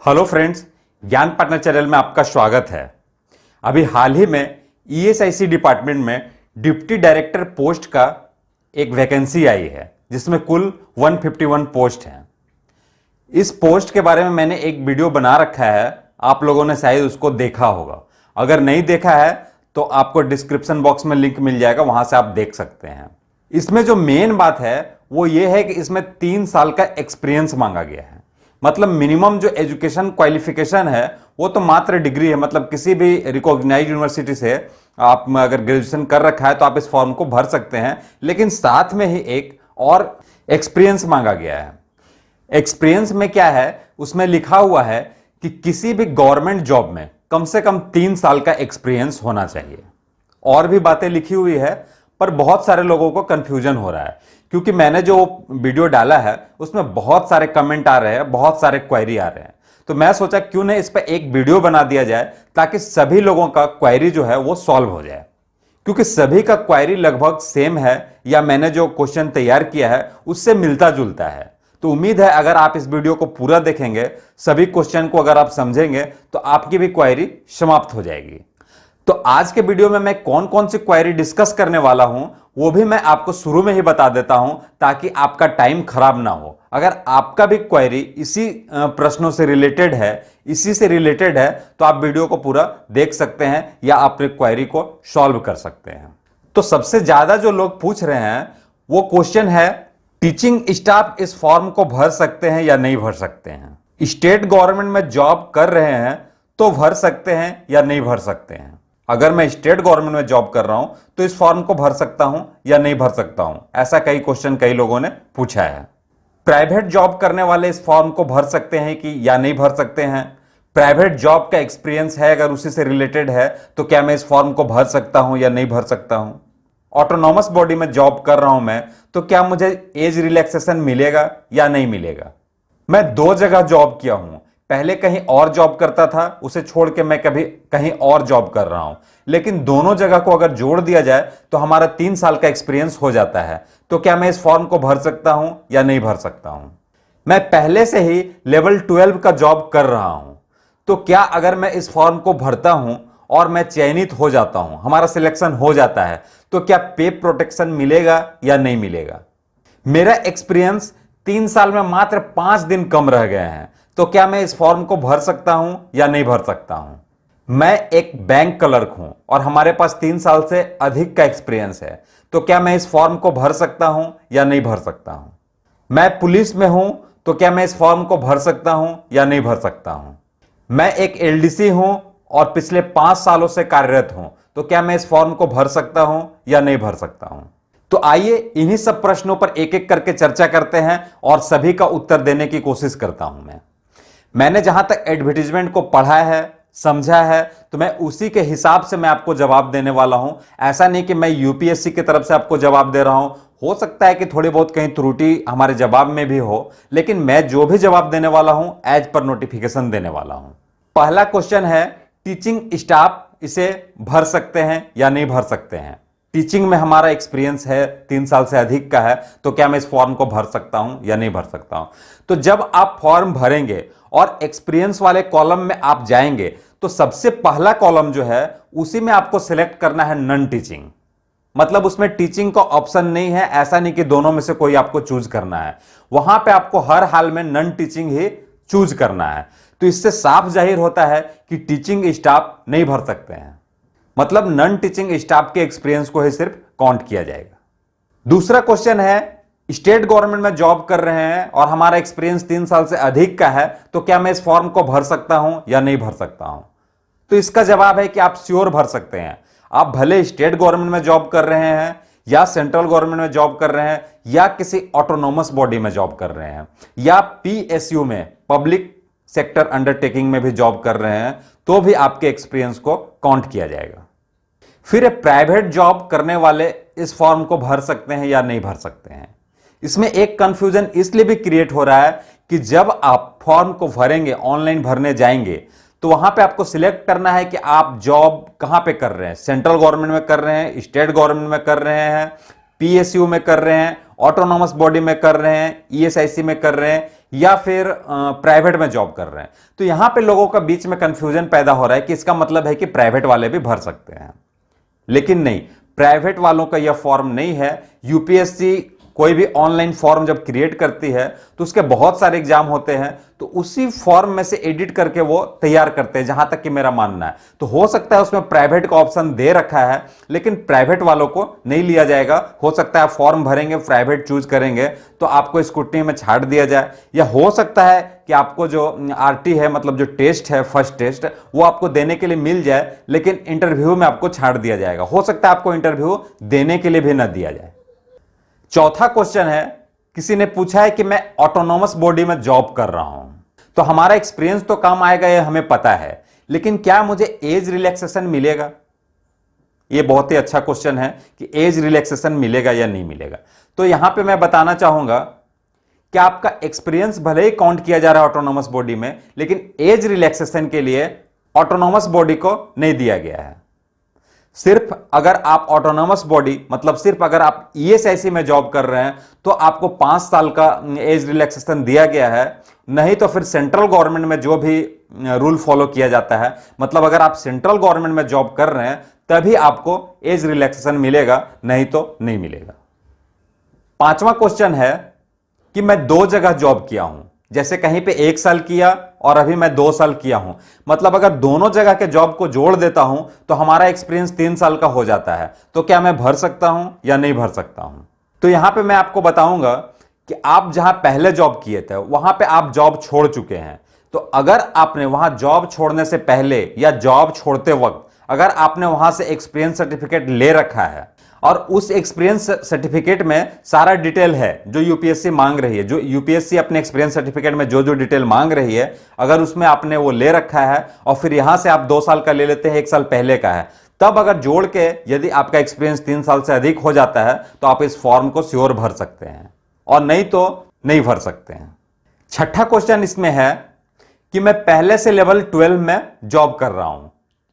Hello friends, ज्ञान partner channel में आपका स्वागत है। अभी हाल ही में ईएसआईसी डिपार्टमेंट में डिप्टी डायरेक्टर पोस्ट का एक वैकेंसी आई है, जिसमें कुल 151 पोस्ट हैं। इस पोस्ट के बारे में मैंने एक वीडियो बना रखा है, आप लोगों ने शायद उसको देखा होगा। अगर नहीं देखा है तो आपको डिस्क्रिप्शन बॉक्स में लिंक मिल जाएगा, वहां से आप देख सकते हैं। इसमें जो मेन बात है वो ये है कि इसमें 3 साल का एक्सपीरियंस मांगा गया है। मतलब मिनिमम जो एजुकेशन क्वालिफिकेशन है वो तो मात्र डिग्री है, मतलब किसी भी रिकॉग्नाइज्ड यूनिवर्सिटी से आप अगर ग्रेजुएशन कर रखा है तो आप इस फॉर्म को भर सकते हैं। लेकिन साथ में ही एक और एक्सपीरियंस मांगा गया है। एक्सपीरियंस में क्या है, उसमें लिखा हुआ है कि किसी भी गवर्नमेंट जॉब में कम से कम 3 साल का एक्सपीरियंस होना चाहिए। और भी बातें लिखी हुई है, पर बहुत सारे लोगों को कंफ्यूजन हो रहा है, क्योंकि मैंने जो वीडियो डाला है उसमें बहुत सारे कमेंट आ रहे हैं, बहुत सारे क्वेरी आ रहे हैं। तो मैं सोचा क्यों नहीं इस पर एक वीडियो बना दिया जाए, ताकि सभी लोगों का क्वेरी जो है वो सॉल्व हो जाए। क्योंकि सभी का क्वेरी लगभग सेम है, या मैंने जो क्वेश्चन तैयार किया है उससे मिलता जुलता है। तो उम्मीद है अगर आप इस वीडियो को पूरा देखेंगे, सभी क्वेश्चन को अगर आप समझेंगे, तो आपकी भी क्वेरी समाप्त हो जाएगी। तो आज के वीडियो में मैं कौन कौन सी क्वेरी डिस्कस करने वाला हूं वो भी मैं आपको शुरू में ही बता देता हूं, ताकि आपका टाइम खराब ना हो। अगर आपका भी क्वेरी इसी प्रश्नों से रिलेटेड है, इसी से रिलेटेड है, तो आप वीडियो को पूरा देख सकते हैं या अपने क्वेरी को सॉल्व कर सकते हैं। तो सबसे ज्यादा जो लोग पूछ रहे हैं वो क्वेश्चन है, टीचिंग स्टाफ इस फॉर्म को भर सकते हैं या नहीं भर सकते हैं। स्टेट गवर्नमेंट में जॉब कर रहे हैं तो भर सकते हैं या नहीं भर सकते हैं। अगर मैं स्टेट गवर्नमेंट में जॉब कर रहा हूं तो इस फॉर्म को भर सकता हूं या नहीं भर सकता हूं। ऐसा कई क्वेश्चन कई लोगों ने पूछा है। प्राइवेट जॉब करने वाले इस फॉर्म को भर सकते हैं कि या नहीं भर सकते हैं। प्राइवेट जॉब का एक्सपीरियंस है, अगर उसी से रिलेटेड है तो क्या मैं इस फॉर्म को भर सकता हूं या नहीं भर सकता हूं। ऑटोनॉमस बॉडी में जॉब कर रहा हूं मैं, तो क्या मुझे एज रिलैक्सेशन मिलेगा या नहीं मिलेगा। मैं 2 जगह जॉब किया हूं, पहले कहीं और जॉब करता था, उसे छोड़ के मैं कभी कहीं और जॉब कर रहा हूं। लेकिन दोनों जगह को अगर जोड़ दिया जाए तो हमारा 3 साल का एक्सपीरियंस हो जाता है। तो क्या मैं इस फॉर्म को भर सकता हूं या नहीं भर सकता हूं। मैं पहले से ही लेवल 12 का जॉब कर रहा हूं, तो क्या अगर मैं इस फॉर्म को भरता हूं और मैं चयनित हो जाता हूं, हमारा सिलेक्शन हो जाता है, तो क्या पे प्रोटेक्शन मिलेगा या नहीं मिलेगा। मेरा एक्सपीरियंस 3 साल में मात्र 5 दिन कम रह गए हैं, तो क्या मैं इस फॉर्म को भर सकता हूं या नहीं भर सकता हूं। मैं एक बैंक क्लर्क हूं और हमारे पास 3 साल से अधिक का एक्सपीरियंस है, तो क्या मैं इस फॉर्म को भर सकता हूं या नहीं भर सकता हूं। मैं पुलिस में हूं, तो क्या मैं इस फॉर्म को भर सकता हूं या नहीं भर सकता हूं। मैं एक एलडीसी हूं और पिछले 5 सालों से कार्यरत हूं, तो क्या मैं इस फॉर्म को भर सकता हूं या नहीं भर सकता हूं। तो आइए इन्हीं सब प्रश्नों पर एक एक करके चर्चा करते हैं और सभी का उत्तर देने की कोशिश करता हूं। मैंने जहां तक एडवर्टीजमेंट को पढ़ा है, समझा है, तो मैं उसी के हिसाब से मैं आपको जवाब देने वाला हूं। ऐसा नहीं कि मैं यूपीएससी की तरफ से आपको जवाब दे रहा हूं। हो सकता है कि थोड़ी बहुत कहीं त्रुटि हमारे जवाब में भी हो, लेकिन मैं जो भी जवाब देने वाला हूं एज पर नोटिफिकेशन देने वाला हूं। पहला क्वेश्चन है, टीचिंग स्टाफ इसे भर सकते हैं या नहीं भर सकते हैं। टीचिंग में हमारा एक्सपीरियंस है, 3 साल से अधिक का है, तो क्या मैं इस फॉर्म को भर सकता हूं या नहीं भर सकता हूं। तो जब आप फॉर्म भरेंगे और एक्सपीरियंस वाले कॉलम में आप जाएंगे, तो सबसे पहला कॉलम जो है उसी में आपको सिलेक्ट करना है नॉन टीचिंग। मतलब उसमें टीचिंग का ऑप्शन नहीं है, ऐसा नहीं कि दोनों में से कोई आपको चूज करना है। वहां पे आपको हर हाल में नॉन टीचिंग ही चूज करना है। तो इससे साफ जाहिर होता है कि टीचिंग स्टाफ नहीं भर सकते हैं। मतलब नॉन टीचिंग स्टाफ के एक्सपीरियंस को ही सिर्फ काउंट किया जाएगा। दूसरा क्वेश्चन है, स्टेट गवर्नमेंट में जॉब कर रहे हैं और हमारा एक्सपीरियंस 3 साल से अधिक का है, तो क्या मैं इस फॉर्म को भर सकता हूं या नहीं भर सकता हूं। तो इसका जवाब है कि आप श्योर भर सकते हैं। आप भले स्टेट गवर्नमेंट में जॉब कर रहे हैं, या सेंट्रल गवर्नमेंट में जॉब कर रहे हैं, या किसी ऑटोनोमस बॉडी में जॉब कर रहे हैं, या पीएसयू में, पब्लिक सेक्टर अंडरटेकिंग में भी जॉब कर रहे हैं, तो भी आपके एक्सपीरियंस को काउंट किया जाएगा। फिर प्राइवेट जॉब करने वाले इस फॉर्म को भर सकते हैं या नहीं भर सकते हैं। इसमें एक कंफ्यूजन इसलिए भी क्रिएट हो रहा है कि जब आप फॉर्म को भरेंगे, ऑनलाइन भरने जाएंगे, तो वहां पे आपको सिलेक्ट करना है कि आप जॉब कहां पे कर रहे हैं। सेंट्रल गवर्नमेंट में कर रहे हैं, स्टेट गवर्नमेंट में कर रहे हैं, पीएसयू में कर रहे हैं, ऑटोनॉमस बॉडी में कर रहे हैं, ईएसआईसी में कर रहे हैं, या फिर प्राइवेट में जॉब कर रहे हैं। तो यहां पे लोगों का बीच में कंफ्यूजन पैदा हो रहा है कि इसका मतलब है कि प्राइवेट वाले भी भर सकते हैं, लेकिन नहीं, प्राइवेट वालों का यह फॉर्म नहीं है। यूपीएससी कोई भी ऑनलाइन फॉर्म जब क्रिएट करती है तो उसके बहुत सारे एग्जाम होते हैं, तो उसी फॉर्म में से एडिट करके वो तैयार करते हैं, जहां तक कि मेरा मानना है। तो हो सकता है उसमें प्राइवेट का ऑप्शन दे रखा है, लेकिन प्राइवेट वालों को नहीं लिया जाएगा। हो सकता है फॉर्म भरेंगे, प्राइवेट चूज करेंगे तो आपको स्क्रूटनी में छाड़ दिया जाए, या हो सकता है कि आपको जो आरटी है, मतलब जो टेस्ट है, फर्स्ट टेस्ट, वो आपको देने के लिए मिल जाए, लेकिन इंटरव्यू में आपको छाड़ दिया जाएगा। हो सकता है आपको इंटरव्यू देने के लिए भी ना दिया जाए। चौथा क्वेश्चन है, किसी ने पूछा है कि मैं ऑटोनॉमस बॉडी में जॉब कर रहा हूं, तो हमारा एक्सपीरियंस तो काम आएगा, ये हमें पता है, लेकिन क्या मुझे एज रिलैक्सेशन मिलेगा? ये बहुत ही अच्छा क्वेश्चन है कि एज रिलैक्सेशन मिलेगा या नहीं मिलेगा। तो यहां पे मैं बताना चाहूंगा कि आपका एक्सपीरियंस भले ही काउंट किया जा रहा है ऑटोनॉमस बॉडी में, लेकिन एज रिलैक्सेशन के लिए ऑटोनॉमस बॉडी को नहीं दिया गया है। सिर्फ अगर आप ऑटोनॉमस बॉडी, मतलब सिर्फ अगर आप ईएसआईसी में जॉब कर रहे हैं तो आपको 5 साल का एज रिलैक्सेशन दिया गया है। नहीं तो फिर सेंट्रल गवर्नमेंट में जो भी रूल फॉलो किया जाता है, मतलब अगर आप सेंट्रल गवर्नमेंट में जॉब कर रहे हैं तभी आपको एज रिलैक्सेशन मिलेगा, नहीं तो नहीं मिलेगा। पांचवा क्वेश्चन है कि मैं 2 जगह जॉब किया हूं, जैसे कहीं पे 1 साल किया और अभी मैं 2 साल किया हूं, मतलब अगर दोनों जगह के जॉब को जोड़ देता हूं तो हमारा एक्सपीरियंस 3 साल का हो जाता है। तो क्या मैं भर सकता हूं या नहीं भर सकता हूं? तो यहां पे मैं आपको बताऊंगा कि आप जहां पहले जॉब किए थे वहां पे आप जॉब छोड़ चुके हैं। तो अगर आपने वहां जॉब छोड़ने से पहले या जॉब छोड़ते वक्त अगर आपने वहां से एक्सपीरियंस सर्टिफिकेट ले रखा है और उस एक्सपीरियंस सर्टिफिकेट में सारा डिटेल है जो यूपीएससी मांग रही है, जो यूपीएससी अपने एक्सपीरियंस सर्टिफिकेट में जो जो डिटेल मांग रही है, अगर उसमें आपने वो ले रखा है और फिर यहां से आप 2 साल का ले लेते हैं, 1 साल पहले का है, तब अगर जोड़ के यदि आपका एक्सपीरियंस 3 साल से अधिक हो जाता है तो आप इस फॉर्म को श्योर भर सकते हैं, और नहीं तो नहीं भर सकते हैं। छठा क्वेश्चन इसमें है कि मैं पहले से लेवल 12 में जॉब कर रहा हूं।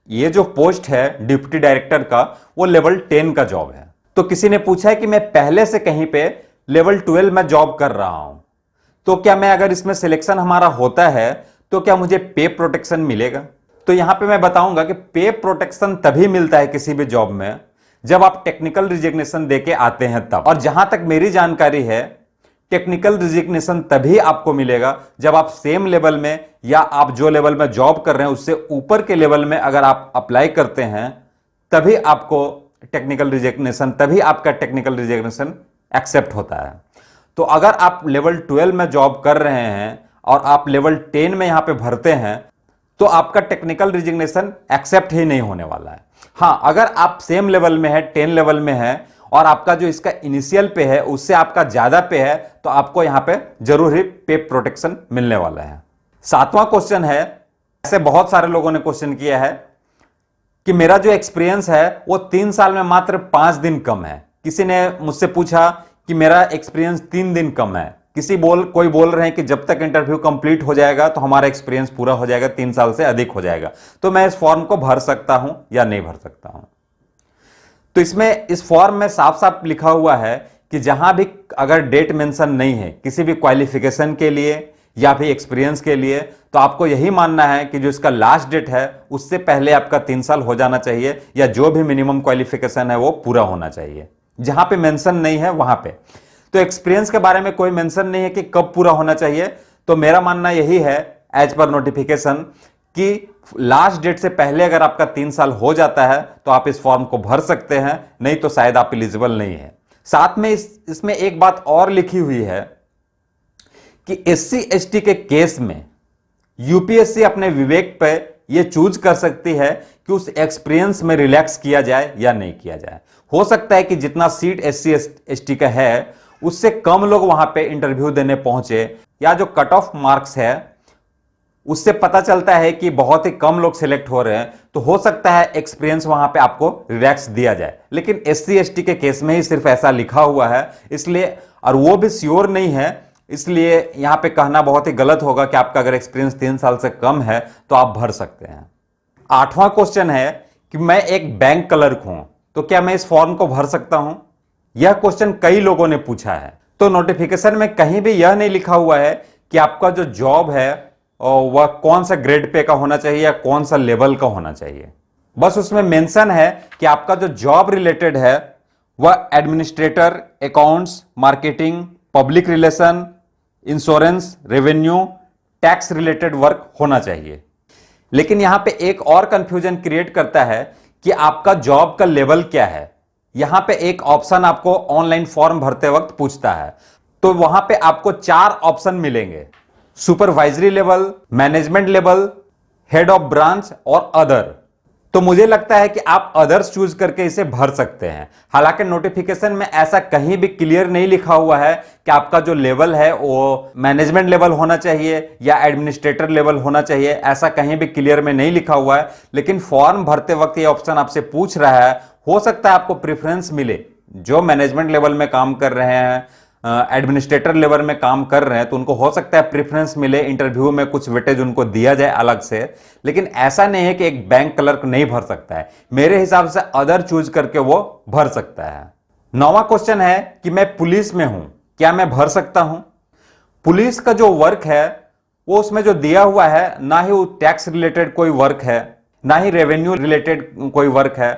ये जो पोस्ट है डिप्टी डायरेक्टर का, वो लेवल 10 का जॉब है। तो किसी ने पूछा है कि मैं पहले से कहीं पे लेवल 12 में जॉब कर रहा हूं, तो क्या मैं, अगर इसमें सिलेक्शन हमारा होता है तो क्या मुझे पे प्रोटेक्शन मिलेगा? तो यहां पे मैं बताऊंगा कि पे प्रोटेक्शन तभी मिलता है किसी भी जॉब में जब आप टेक्निकल रिजिग्नेशन देके आते हैं तब। और जहां तक मेरी जानकारी है, टेक्निकल रिजिग्नेशन तभी आपको मिलेगा जब आप सेम लेवल में या आप जो लेवल में जॉब कर रहे हैं उससे ऊपर के लेवल में अगर आप अप्लाई करते हैं, तभी आपको टेक्निकल रिजिग्नेशन, तभी आपका टेक्निकल रिजिग्नेशन एक्सेप्ट होता है। तो अगर आप लेवल 12 में जॉब कर रहे हैं और आप लेवल 10 में यहां पे भरते हैं तो आपका टेक्निकल रिजिग्नेशन एक्सेप्ट ही नहीं होने वाला है। हां, अगर आप सेम लेवल में है, 10 लेवल में है, और आपका जो इसका इनिशियल पे है उससे आपका ज्यादा पे है, तो आपको यहां पे जरूर ही पे प्रोटेक्शन मिलने वाला है। 7वां क्वेश्चन है, ऐसे बहुत सारे लोगों ने क्वेश्चन किया है कि मेरा जो एक्सपीरियंस है वो 3 साल में मात्र 5 दिन कम है। किसी ने मुझसे पूछा कि मेरा एक्सपीरियंस 3 दिन कम है। कोई बोल रहे हैं कि जब तक इंटरव्यू कंप्लीट हो जाएगा तो हमारा एक्सपीरियंस पूरा हो जाएगा, 3 साल से अधिक हो जाएगा। तो मैं इस फॉर्म को भर सकता हूं या नहीं भर सकता हूं? तो इसमें, इस फॉर्म में साफ साफ लिखा हुआ है कि जहां भी अगर डेट मेंशन नहीं है किसी भी क्वालिफिकेशन के लिए या फिर एक्सपीरियंस के लिए, तो आपको यही मानना है कि जो इसका लास्ट डेट है उससे पहले आपका 3 साल हो जाना चाहिए, या जो भी मिनिमम क्वालिफिकेशन है वो पूरा होना चाहिए। जहां पे मेंशन नहीं है वहां पे, तो एक्सपीरियंस के बारे में कोई मेंशन नहीं है कि कब पूरा होना चाहिए। तो मेरा मानना यही है एज पर नोटिफिकेशन कि लास्ट डेट से पहले अगर आपका 3 साल हो जाता है तो आप इस फॉर्म को भर सकते हैं, नहीं तो शायद आप एलिजिबल नहीं है। साथ में इसमें एक बात और लिखी हुई है कि एससी एसटी के केस में यूपीएससी अपने विवेक पे ये चूज कर सकती है कि उस एक्सपीरियंस में रिलैक्स किया जाए या नहीं किया जाए। हो सकता है कि जितना सीट एससी एसटी का है उससे कम लोग वहां पे इंटरव्यू देने पहुंचे, या जो कट ऑफ मार्क्स है उससे पता चलता है कि बहुत ही कम लोग सिलेक्ट हो रहे हैं, तो हो सकता है एक्सपीरियंस वहां पे आपको रिलैक्स दिया जाए। लेकिन एससी एसटी के केस में ही सिर्फ ऐसा लिखा हुआ है, इसलिए, और वो भी श्योर नहीं है, इसलिए यहां पे कहना बहुत ही गलत होगा कि आपका अगर एक्सपीरियंस 3 साल से कम है तो आप भर सकते हैं। 8वां क्वेश्चन है कि मैं एक बैंक क्लर्क हूं, तो क्या मैं इस फॉर्म को भर सकता हूं? यह क्वेश्चन कई लोगों ने पूछा है। तो नोटिफिकेशन में कहीं भी यह नहीं लिखा हुआ है कि आपका जो जॉब है वह कौन सा ग्रेड पे का होना चाहिए या कौन सा लेवल का होना चाहिए। बस उसमें मेंशन है कि आपका जो जॉब रिलेटेड है वह administrator, accounts, marketing, public relation, insurance, revenue, tax related work होना चाहिए। लेकिन यहां पे एक और कंफ्यूजन क्रिएट करता है कि आपका जॉब का लेवल क्या है। यहां पे एक ऑप्शन आपको ऑनलाइन फॉर्म भरते वक्त पूछता है, तो वहां पे आपको 4 ऑप्शन मिलेंगे: supervisory level, management level, head of branch और अदर। तो मुझे लगता है कि आप अदर्स चूज करके इसे भर सकते हैं। हालांकि नोटिफिकेशन में ऐसा कहीं भी क्लियर नहीं लिखा हुआ है कि आपका जो लेवल है वो मैनेजमेंट लेवल होना चाहिए या एडमिनिस्ट्रेटर लेवल होना चाहिए, ऐसा कहीं भी क्लियर में नहीं लिखा हुआ है। लेकिन फॉर्म भरते वक्त ये ऑप्शन आपसे पूछ रहा है, हो सकता है आपको प्रेफरेंस मिले। जो मैनेजमेंट लेवल में काम कर रहे हैं, एडमिनिस्ट्रेटर लेवल में काम कर रहे हैं, तो उनको हो सकता है प्रेफरेंस मिले, इंटरव्यू में कुछ वेटेज उनको दिया जाए अलग से। लेकिन ऐसा नहीं है कि एक बैंक क्लर्क नहीं भर सकता है। मेरे हिसाब से अदर चूज करके वो भर सकता है। 9वां क्वेश्चन है कि मैं पुलिस में हूं, क्या मैं भर सकता हूं? पुलिस का जो वर्क है वो उसमें जो दिया हुआ है, ना ही वो टैक्स रिलेटेड कोई वर्क है, ना ही रेवेन्यू रिलेटेड कोई वर्क है,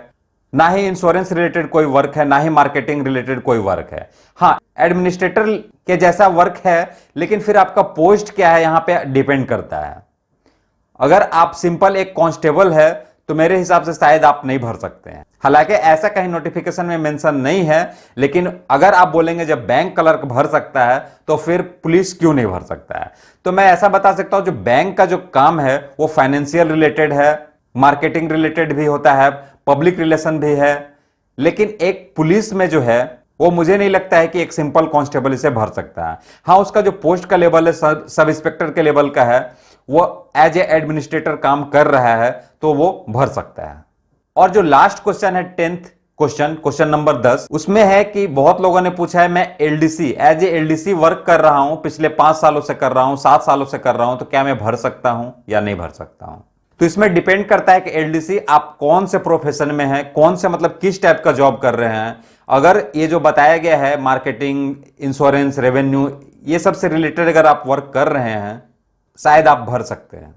ना ही इंश्योरेंस रिलेटेड कोई वर्क है, ना ही मार्केटिंग रिलेटेड कोई वर्क है। हाँ, एडमिनिस्ट्रेटर के जैसा वर्क है, लेकिन फिर आपका पोस्ट क्या है यहां पे डिपेंड करता है। अगर आप सिंपल एक कांस्टेबल है तो मेरे हिसाब से शायद आप नहीं भर सकते हैं। हालांकि ऐसा कहीं नोटिफिकेशन में मेंशन नहीं है, लेकिन अगर आप बोलेंगे जब बैंक क्लर्क भर सकता है तो फिर पुलिस क्यों नहीं भर सकता है? तो मैं ऐसा बता सकता हूं, जो बैंक का जो काम है वो फाइनेंशियल रिलेटेड है, मार्केटिंग रिलेटेड भी होता है, पब्लिक रिलेशन भी है। लेकिन एक पुलिस में जो है वो मुझे नहीं लगता है कि एक सिंपल कांस्टेबल इसे भर सकता है। हाँ, उसका जो पोस्ट का लेवल है सब इंस्पेक्टर के लेवल का है, वो एज ए एडमिनिस्ट्रेटर काम कर रहा है, तो वो भर सकता है। और जो लास्ट क्वेश्चन है 10th क्वेश्चन नंबर 10, उसमें है कि बहुत लोगों ने पूछा है मैं LDC as a LDC work कर रहा हूं, पिछले 5 सालों से कर रहा हूं, 7 सालों से कर रहा हूं, तो क्या मैं भर सकता हूं या नहीं भर सकता हूं? तो इसमें डिपेंड करता है कि एलडीसी आप कौन से प्रोफेशन में है, कौन से मतलब किस टाइप का जॉब कर रहे हैं। अगर ये जो बताया गया है मार्केटिंग, इंश्योरेंस, रेवेन्यू, ये सब से रिलेटेड अगर आप वर्क कर रहे हैं, शायद आप भर सकते हैं।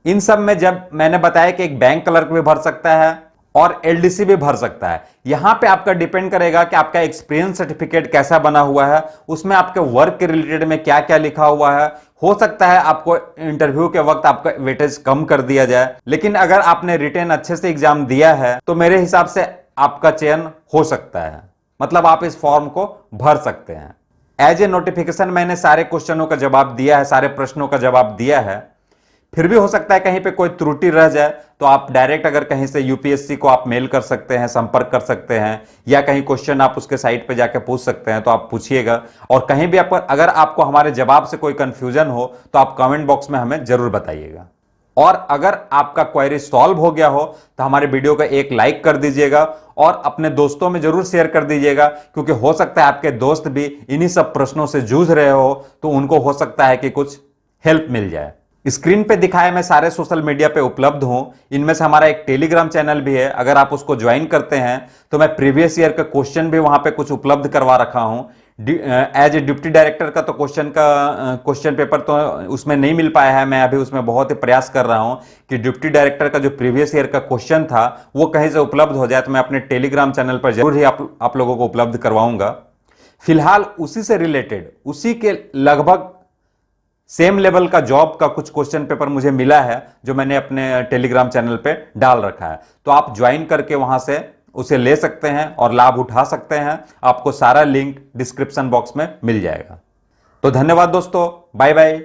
इन सब में जब मैंने बताया कि एक बैंक क्लर्क भी भर सकता है और एलडीसी भी भर सकता है, यहां पे आपका डिपेंड करेगा कि आपका एक्सपीरियंस सर्टिफिकेट कैसा बना हुआ है, उसमें आपके वर्क के रिलेटेड में क्या क्या लिखा हुआ है। हो सकता है आपको इंटरव्यू के वक्त आपका वेटेज कम कर दिया जाए, लेकिन अगर आपने रिटेन अच्छे से एग्जाम दिया है तो मेरे हिसाब से आपका चयन हो सकता है, मतलब आप इस फॉर्म को भर सकते हैं। एज ए नोटिफिकेशन मैंने सारे क्वेश्चनों का जवाब दिया है, सारे प्रश्नों का जवाब दिया है। फिर भी हो सकता है कहीं पे कोई त्रुटि रह जाए, तो आप डायरेक्ट अगर कहीं से यूपीएससी को आप मेल कर सकते हैं, संपर्क कर सकते हैं, या कहीं क्वेश्चन आप उसके साइट पे जाके पूछ सकते हैं, तो आप पूछिएगा। और कहीं भी अगर आपको हमारे जवाब से कोई कंफ्यूजन हो तो आप कमेंट बॉक्स में हमें जरूर बताइएगा। और अगर आपका क्वेरी सॉल्व हो गया हो तो हमारे वीडियो को एक लाइक कर दीजिएगा और अपने दोस्तों में जरूर शेयर कर दीजिएगा, क्योंकि हो सकता है आपके दोस्त भी इन्हीं सब प्रश्नों से जूझ रहे हो, तो उनको हो सकता है कि कुछ हेल्प मिल जाए। स्क्रीन पे दिखाए मैं सारे सोशल मीडिया पे उपलब्ध हूं। इनमें से हमारा एक टेलीग्राम चैनल भी है, अगर आप उसको ज्वाइन करते हैं तो मैं प्रीवियस ईयर का क्वेश्चन भी वहां पे कुछ उपलब्ध करवा रखा हूं। एज ए डिप्टी डायरेक्टर का तो क्वेश्चन पेपर तो उसमें नहीं मिल पाया है। मैं अभी उसमें बहुत ही प्रयास कर रहा हूं कि डिप्टी डायरेक्टर का जो प्रीवियस ईयर का क्वेश्चन था वो कहीं से उपलब्ध हो जाए, तो मैं अपने टेलीग्राम चैनल पर जरूर ही आप लोगों को उपलब्ध करवाऊंगा। फिलहाल उसी से रिलेटेड, उसी के लगभग सेम लेवल का जॉब का कुछ क्वेश्चन पेपर मुझे मिला है, जो मैंने अपने टेलीग्राम चैनल पे डाल रखा है। तो आप ज्वाइन करके वहां से उसे ले सकते हैं और लाभ उठा सकते हैं। आपको सारा लिंक डिस्क्रिप्शन बॉक्स में मिल जाएगा। तो धन्यवाद दोस्तों, बाय बाय।